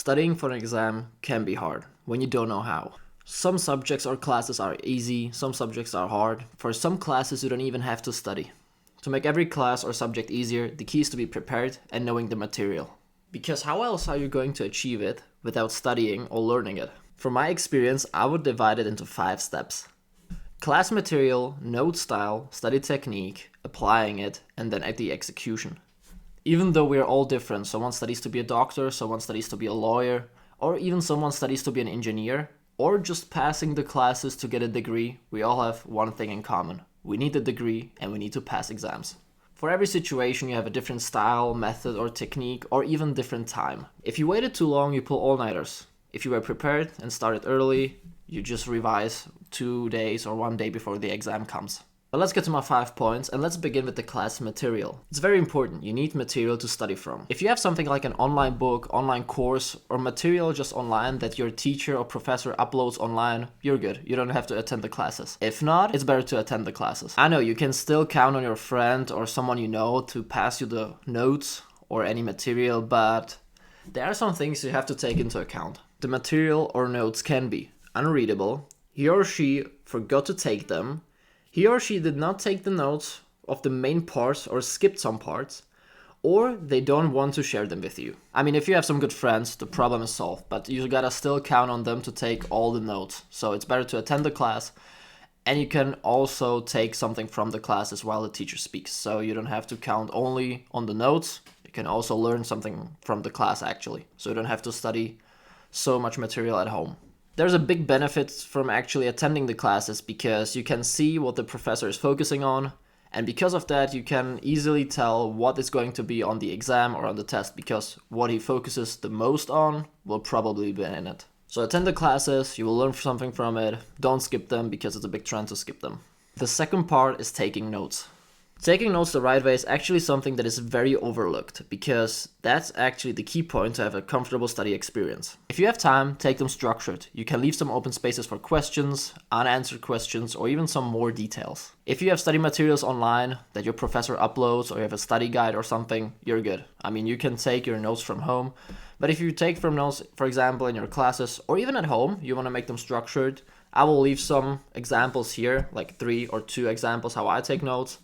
Studying for an exam can be hard when you don't know how. Some subjects or classes are easy, some subjects are hard. For some classes you don't even have to study. To make every class or subject easier, the key is to be prepared and knowing the material. Because how else are you going to achieve it without studying or learning it? From my experience, I would divide it into 5 steps. Class material, note style, study technique, applying it, and then at the execution. Even though we are all different, someone studies to be a doctor, someone studies to be a lawyer, or even someone studies to be an engineer, or just passing the classes to get a degree, we all have one thing in common. We need the degree and we need to pass exams. For every situation you have a different style, method or technique, or even different time. If you waited too long, you pull all-nighters. If you were prepared and started early, you just revise 2 days or 1 day before the exam comes. But let's get to my 5 points and let's begin with the class material. It's very important, you need material to study from. If you have something like an online book, online course, or material just online that your teacher or professor uploads online, you're good. You don't have to attend the classes. If not, it's better to attend the classes. I know you can still count on your friend or someone you know to pass you the notes or any material, but there are some things you have to take into account. The material or notes can be unreadable, he or she forgot to take them, he or she did not take the notes of the main parts or skipped some parts, or they don't want to share them with you. I mean, if you have some good friends, the problem is solved, but you gotta still count on them to take all the notes. So it's better to attend the class, and you can also take something from the classes while the teacher speaks. So you don't have to count only on the notes, you can also learn something from the class actually. So you don't have to study so much material at home. There's a big benefit from actually attending the classes because you can see what the professor is focusing on, and because of that you can easily tell what is going to be on the exam or on the test, because what he focuses the most on will probably be in it. So attend the classes, you will learn something from it, don't skip them because it's a big trend to skip them. The second part is taking notes. Taking notes the right way is actually something that is very overlooked, because that's actually the key point to have a comfortable study experience. If you have time, take them structured. You can leave some open spaces for questions, unanswered questions, or even some more details. If you have study materials online that your professor uploads, or you have a study guide or something, you're good. I mean, you can take your notes from home, but if you take from notes, for example, in your classes, or even at home, you want to make them structured, I will leave some examples here, like 3 or 2 examples how I take notes,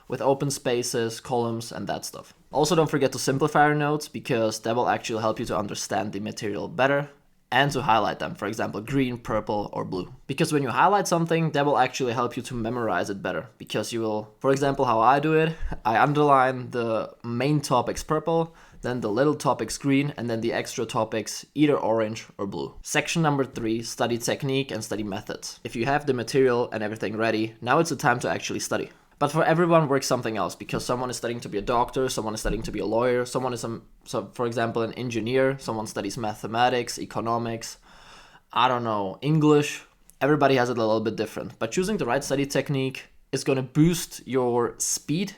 with open spaces, columns, and that stuff. Also, don't forget to simplify your notes, because that will actually help you to understand the material better and to highlight them, for example, green, purple, or blue. Because when you highlight something, that will actually help you to memorize it better, because you will, for example, how I do it, I underline the main topics purple, then the little topics green, and then the extra topics either orange or blue. Section number 3, study technique and study methods. If you have the material and everything ready, now it's the time to actually study. But for everyone works something else, because someone is studying to be a doctor, someone is studying to be a lawyer, someone is, for example, an engineer, someone studies mathematics, economics, I don't know, English. Everybody has it a little bit different. But choosing the right study technique is going to boost your speed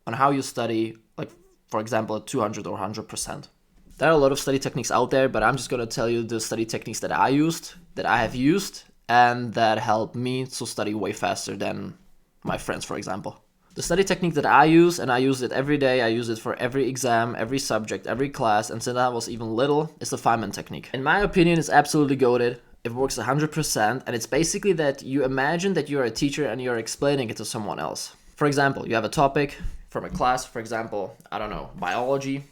on how you study, like, for example, at 200 or 100%. There are a lot of study techniques out there, but I'm just going to tell you the study techniques that I have used, and that helped me to study way faster than my friends, for example. The study technique that I use, and I use it every day, I use it for every exam, every subject, every class, and since I was even little, is the Feynman technique. In my opinion, it's absolutely goated. It works 100%, and it's basically that you imagine that you're a teacher and you're explaining it to someone else. For example, you have a topic from a class, for example, I don't know, biology.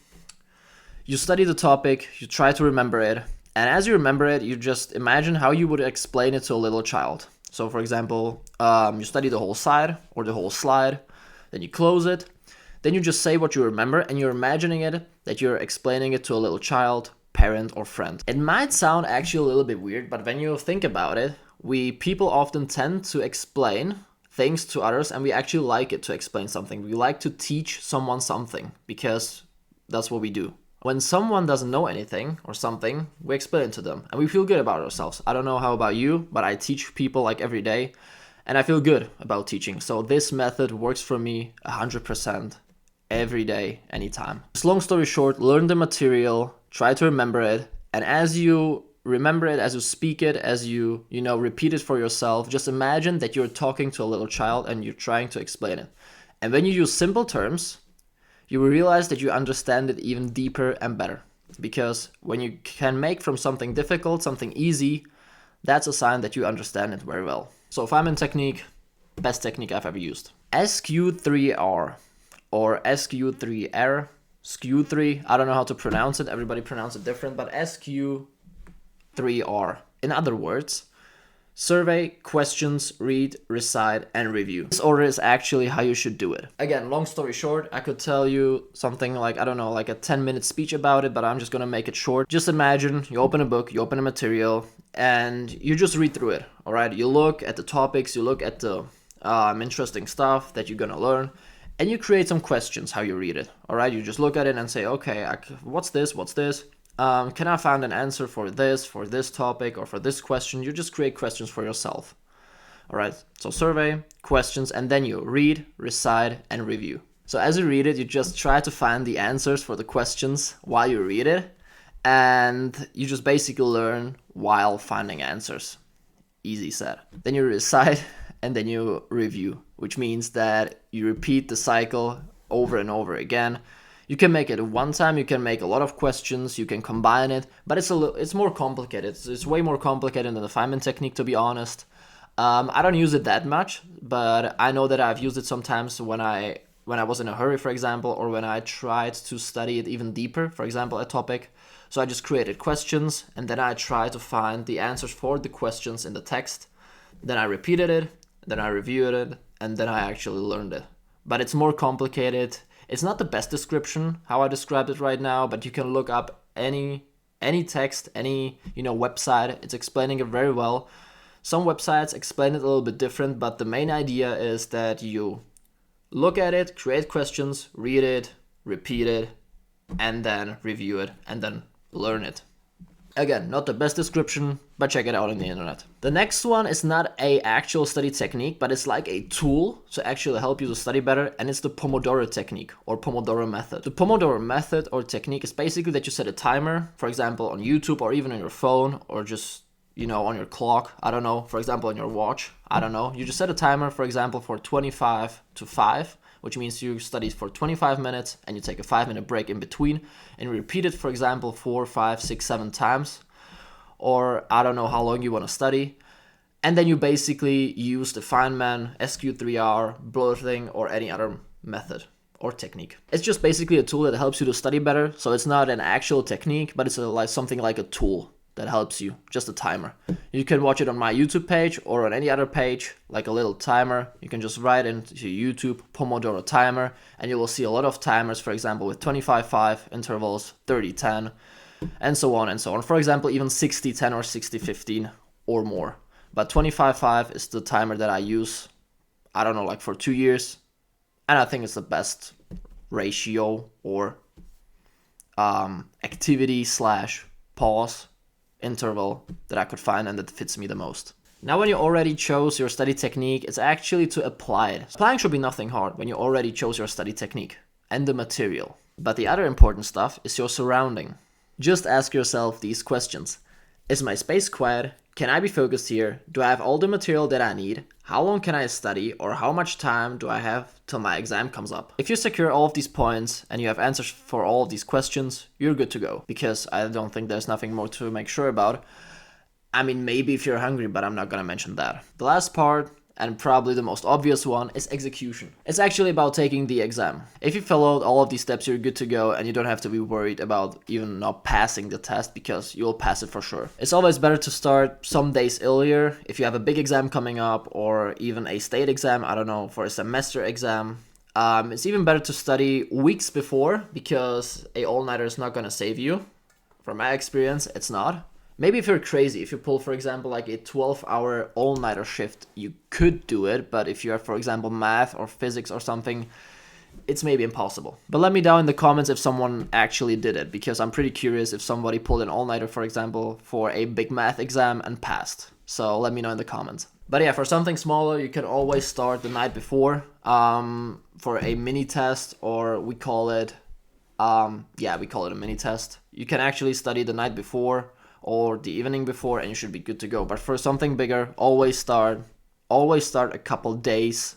You study the topic, you try to remember it, and as you remember it, you just imagine how you would explain it to a little child. So for example, you study the whole side or the whole slide, then you close it, then you just say what you remember, and you're imagining it that you're explaining it to a little child, parent, or friend. It might sound actually a little bit weird, but when you think about it, people often tend to explain things to others, and we actually like it to explain something. We like to teach someone something, because that's what we do. When someone doesn't know anything or something, we explain it to them and we feel good about ourselves. I don't know how about you, but I teach people like every day and I feel good about teaching. So this method works for me 100% every day, anytime. Just long story short, learn the material, try to remember it, and as you remember it, as you speak it, as you repeat it for yourself, just imagine that you're talking to a little child and you're trying to explain it. And when you use simple terms, you will realize that you understand it even deeper and better. Because when you can make from something difficult something easy, that's a sign that you understand it very well. So if I'm in technique, best technique I've ever used. SQ3R or SQ3R, SQ3, I don't know how to pronounce it, everybody pronounces it different, but SQ3R. In other words, survey, questions, read, recite, and review. This order is actually how you should do it. Again, long story short, I could tell you something like, I don't know, like a 10-minute speech about it, but I'm just gonna make it short. Just imagine you open a book, you open a material, and you just read through it, all right? You look at the topics, you look at the interesting stuff that you're gonna learn, and you create some questions how you read it, all right? You just look at it and say, okay, what's this? Can I find an answer for this topic, or for this question? You just create questions for yourself. All right, so survey, questions, and then you read, recite, and review. So as you read it, you just try to find the answers for the questions while you read it, and you just basically learn while finding answers. Easy said. Then you recite, and then you review, which means that you repeat the cycle over and over again. You can make it one time, you can make a lot of questions, you can combine it, but it's more complicated. It's way more complicated than the Feynman technique, to be honest. I don't use it that much, but I know that I've used it sometimes when I was in a hurry, for example, or when I tried to study it even deeper, for example, a topic. So I just created questions, and then I tried to find the answers for the questions in the text. Then I repeated it, then I reviewed it, and then I actually learned it. But it's more complicated. It's not the best description, how I described it right now, but you can look up any text, any website. It's explaining it very well. Some websites explain it a little bit different, but the main idea is that you look at it, create questions, read it, repeat it, and then review it, and then learn it. Again, not the best description, but check it out on the internet. The next one is not a actual study technique, but it's like a tool to actually help you to study better, and it's the pomodoro technique or pomodoro method. The pomodoro method or technique is basically that you set a timer, for example, on YouTube or even on your phone, or just on your clock, I don't know, for example, on your watch, I don't know. You just set a timer, for example, for 25 to 5, which means you study for 25 minutes and you take a 5-minute break in between, and you repeat it, for example, 4, 5, 6, 7 times, or I don't know how long you want to study. And then you basically use the Feynman, SQ3R, blur thing, or any other method or technique. It's just basically a tool that helps you to study better. So it's not an actual technique, but it's like something like a tool that helps you, just a timer. You can watch it on my YouTube page or on any other page, like a little timer. You can just write into YouTube Pomodoro timer, and you will see a lot of timers, for example, with 25-5 intervals, 30-10, and so on and so on. For example, even 60-10 or 60-15 or more. But 25-5 is the timer that I use, I don't know, like for 2 years. And I think it's the best ratio or activity/pause interval that I could find and that fits me the most. Now, when you already chose your study technique, it's actually to apply it. Applying should be nothing hard when you already chose your study technique and the material. But the other important stuff is your surrounding. Just ask yourself these questions. Is my space quiet? Can I be focused here? Do I have all the material that I need? How long can I study, or how much time do I have till my exam comes up? If you secure all of these points and you have answers for all of these questions, you're good to go, because I don't think there's nothing more to make sure about. I mean, maybe if you're hungry, but I'm not gonna mention that. The last part, and probably the most obvious one, is execution. It's actually about taking the exam. If you followed all of these steps, you're good to go, and you don't have to be worried about even not passing the test, because you'll pass it for sure. It's always better to start some days earlier if you have a big exam coming up, or even a state exam, I don't know, for a semester exam. It's even better to study weeks before, because a all-nighter is not gonna save you. From my experience, it's not. Maybe if you're crazy, if you pull, for example, like a 12-hour all-nighter shift, you could do it. But if you have, for example, math or physics or something, it's maybe impossible. But let me know in the comments if someone actually did it, because I'm pretty curious if somebody pulled an all-nighter, for example, for a big math exam and passed. So let me know in the comments. But yeah, for something smaller, you can always start the night before for a mini test, or we call it a mini test. You can actually study the night before or the evening before, and you should be good to go. But for something bigger, always start a couple days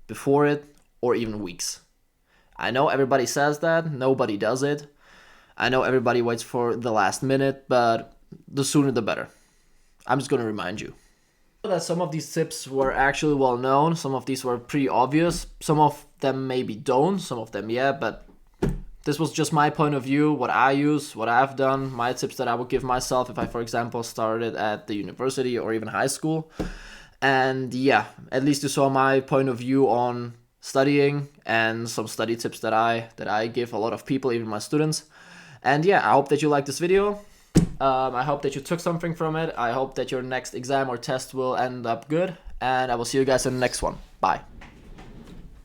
before it, or even weeks. I know everybody says that, nobody does it. I know everybody waits for the last minute, but the sooner the better. I'm just gonna remind you that some of these tips were actually well known, some of these were pretty obvious, some of them maybe don't, some of them yeah, but this was just my point of view, what I use, what I've done, my tips that I would give myself if I, for example, started at the university or even high school. And yeah, at least you saw my point of view on studying and some study tips that I give a lot of people, even my students. And yeah, I hope that you liked this video. I hope that you took something from it. I hope that your next exam or test will end up good. And I will see you guys in the next one. Bye.